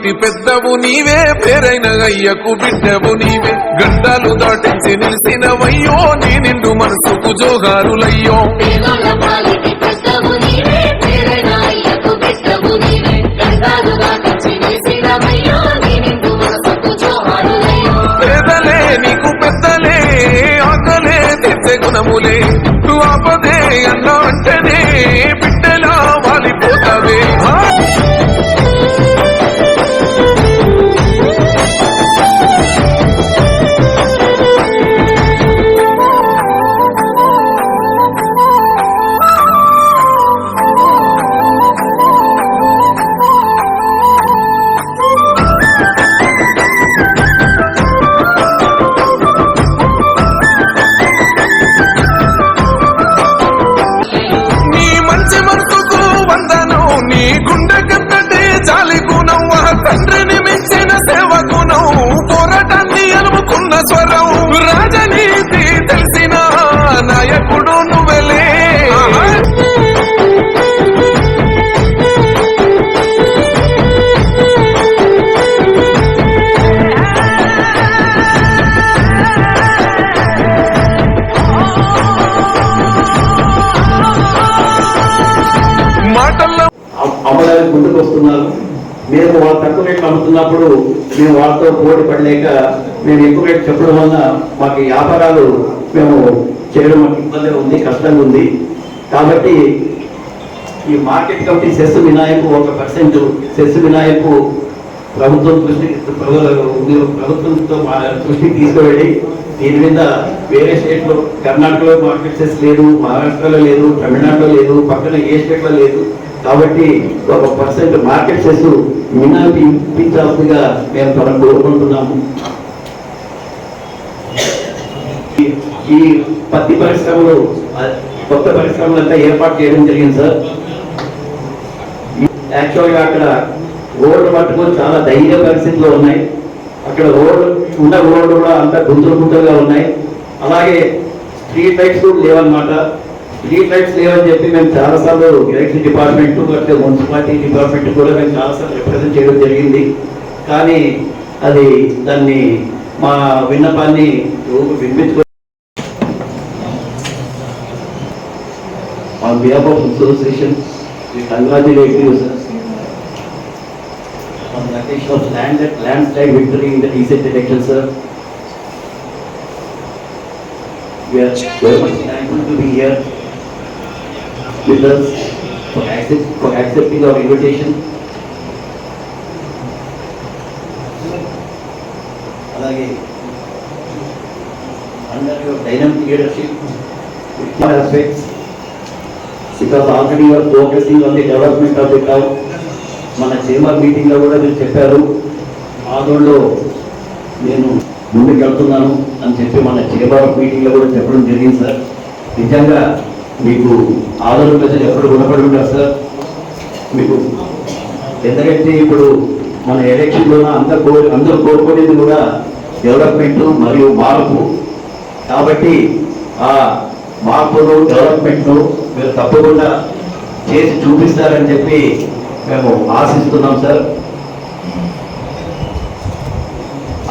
ఇంటి పెద్దవు నీవే పేరైన అయ్యకు బిడ్డవు నీవే గండాలు దాటించి నిలిసినవయ్యో నీ నిండు మనసుకు జోగారులయ్యో పేదలే నీకు పెద్దలే ఆకలే తెచ్చే గుణములే ఆపదే అన్న అంటేనే బిడ్డలా వాలిపోతావే తండ్రిని మించిన సేవకునం పోరాటాన్ని అనుకున్న స్వరం రాజనీతి తెలిసిన నాయకుడు నువ్వెలే మాటల్లో అమ్మడానికి ముందుకు వస్తున్నారు. మేము వాళ్ళు తక్కువ రేట్లు అమ్ముతున్నప్పుడు మేము వాళ్ళతో పోటీ పడలేక మేము ఎక్కువ రేటు చెప్పడం వల్ల మాకు వ్యాపారాలు మేము చేయడం మాకు ఇబ్బందిగా ఉంది, కష్టంగా ఉంది. కాబట్టి ఈ మార్కెట్ కమిటీ సెస్ మినాయింపు 1% సెస్ మినాయింపు ప్రభుత్వంతో దృష్టికి తీసుకువెళ్ళి దీని మీద వేరే స్టేట్లో కర్ణాటకలో మార్కెట్ సెస్ లేదు, మహారాష్ట్రలో లేదు, తమిళనాడులో లేదు, పక్కన ఏ స్టేట్లో లేదు. కాబట్టి 1% మార్కెట్ సెస్ మినహాయించాల్సిందిగా మేము తనకు కోరుకుంటున్నాము. ఈ పత్తి పరిశ్రమలు కొత్త పరిశ్రమలంతా ఏర్పాటు చేయడం జరిగింది సార్. యాక్చువల్గా అక్కడ రోడ్డు పట్టుకొని చాలా ధైర్య పరిస్థితుల్లో ఉన్నాయి. అక్కడ రోడ్డు కూడా అంతా గుంతలుగా ఉన్నాయి. అలాగే స్ట్రీట్ లైట్స్ లేవన్నమాట. స్ట్రీట్ లైట్స్ లేవని చెప్పి మేము చాలాసార్లు ఎలక్ట్రిసిటీ డిపార్ట్మెంట్ అంటే మున్సిపాలిటీ డిపార్ట్మెంట్ కూడా మేము చాలాసార్లు రిప్రజెంట్ చేయడం జరిగింది. కానీ దాన్ని మా విన్నపాన్ని వినిపించుకో on behalf of association we congratulate you sir on the occasion of landslide victory in the recent election sir. We are very much thankful to be here with us for accepting our invitation. Alage under your dynamic leadership with all aspects, because already you are focusing on the development of the town. మన chamber meeting లో కూడా మీరు చెప్పారు ఆదోళలో నేను ముందుకు వెళ్తున్నాను అని చెప్పి మన చేంబర్ మీటింగ్ లో కూడా చెప్పడం జరిగింది సార్. నిజంగా మీకు ఆదోళ ప్రజలు ఎప్పుడు గుణపడి ఉంటారు సార్ మీకు. ఎందుకంటే ఇప్పుడు మన ఎలక్షన్లో అందరూ కోరుకునేది కూడా డెవలప్మెంట్ మరియు మార్పు. కాబట్టి ఆ మార్పును డెవలప్మెంట్ను మీరు తప్పకుండా చేసి చూపిస్తారని చెప్పి మేము ఆశిస్తున్నాం సార్.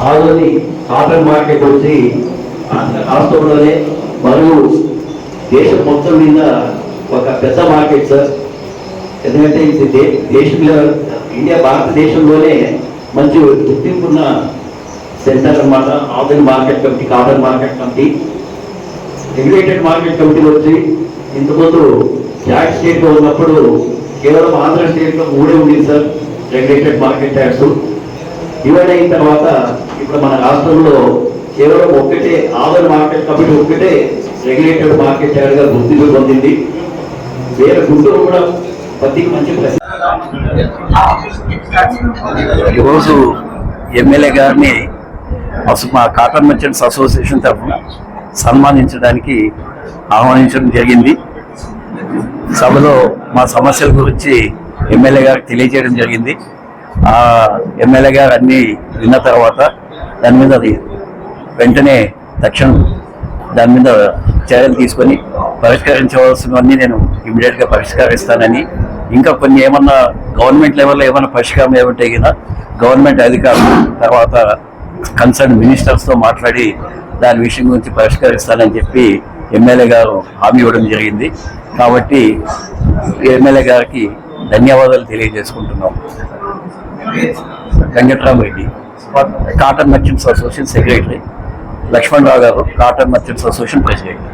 ఆదోని కాటన్ మార్కెట్ వచ్చి రాష్ట్రంలోనే మరియు దేశం మొత్తం మీద ఒక పెద్ద మార్కెట్ సార్. ఎందుకంటే ఇది దేశంలో భారతదేశంలోనే మంచి గుర్తింపున్న సెంటర్ అన్నమాట Adoni market committee, cotton market committee. Regulated market committee వచ్చి ఇంతకుముందు జాయింట్ స్టేట్లో ఉన్నప్పుడు కేవలం ఆంధ్ర స్టేట్లో 3 ఉండేది sir regulated market yards. Divide అయిన తర్వాత ఇప్పుడు మన రాష్ట్రంలో కేవలం ఒక్కటే ఆదోని మార్కెట్ కమిటీ ఒక్కటే రెగ్యులేటెడ్ మార్కెట్ యార్డ్గా గుర్తింపు పొందింది. వేరే గుంటూరు కూడా పత్తికి మంచి ఈరోజు ఎమ్మెల్యే గారిని మా కాటన్ మర్చెంట్స్ అసోసియేషన్ తరఫున సన్మానించడానికి ఆహ్వానించడం జరిగింది. సభలో మా సమస్యల గురించి ఎమ్మెల్యే గారికి తెలియజేయడం జరిగింది. ఎమ్మెల్యే గారు అన్నీ విన్న తర్వాత దాని మీద వెంటనే తక్షణం దాని మీద చర్యలు తీసుకొని పరిష్కరించవలసినవన్నీ నేను ఇమీడియట్గా పరిష్కరిస్తానని, ఇంకా కొన్ని ఏమన్నా గవర్నమెంట్ లెవెల్లో ఏమైనా పరిష్కారం ఏమంటే గవర్నమెంట్ అధికారులు తర్వాత కన్సర్న్ మినిస్టర్స్తో మాట్లాడి దాని విషయం గురించి పరిష్కరిస్తానని చెప్పి ఎమ్మెల్యే గారు హామీ ఇవ్వడం జరిగింది. కాబట్టి ఎమ్మెల్యే గారికి ధన్యవాదాలు తెలియజేసుకుంటున్నాం. Venkatramareddy, cotton merchants association secretary. Lakshmanarao గారు, కాటన్ మర్చెంట్స్ అసోసియేషన్ ప్రెసిడెంట్.